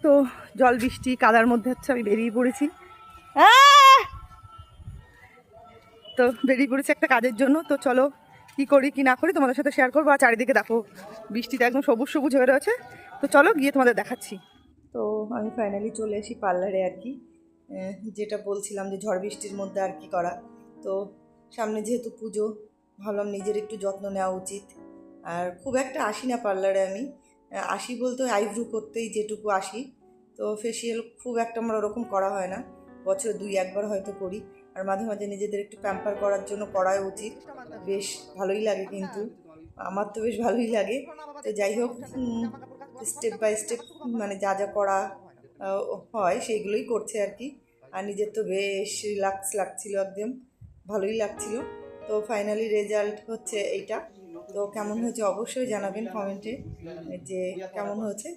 তো জল বৃষ্টি কাদার মধ্যে হচ্ছে আমি বেরিয়ে পড়েছি, তো বেরিয়ে পড়েছি একটা কাজের জন্য। তো চলো কি করি কি না করি তোমাদের সাথে শেয়ার করবো। আর চারিদিকে দেখো বৃষ্টিতে একদম সবুজ সবুজ হয়ে রয়েছে। তো চলো গিয়ে তোমাদের দেখাচ্ছি। তো আমি ফাইনালি চলে এসি পার্লারে আর কি, যেটা বলছিলাম যে ঝড় বৃষ্টির মধ্যে আর কি করা। তো সামনে যেহেতু পুজো, ভাবলাম নিজের একটু যত্ন নেওয়া উচিত। আর খুব একটা আসি না পার্লারে আমি, আসি বলতে আইব্রু করতেই যেটুকু আসি। তো ফেসিয়াল খুব একটা আমার ওরকম করা হয় না, বছরে 2-1বার হয়তো করি। আর মাঝে মাঝে নিজেদের একটু প্যাম্পার করার জন্য করাই উচিত, বেশ ভালোই লাগে কিন্তু, আমার তো বেশ ভালোই লাগে। তো যাই হোক, স্টেপ বাই স্টেপ মানে যা যা করা হয় সেইগুলোই করছে আর কি। আর নিজের তো বেশ রিল্যাক্স লাগছিল, একদম ভালোই লাগছিল। তো ফাইনালি রেজাল্ট হচ্ছে এইটা। তো কেমন হয়েছে অবশ্যই জানাবেন কমেন্টে যে কেমন হয়েছে।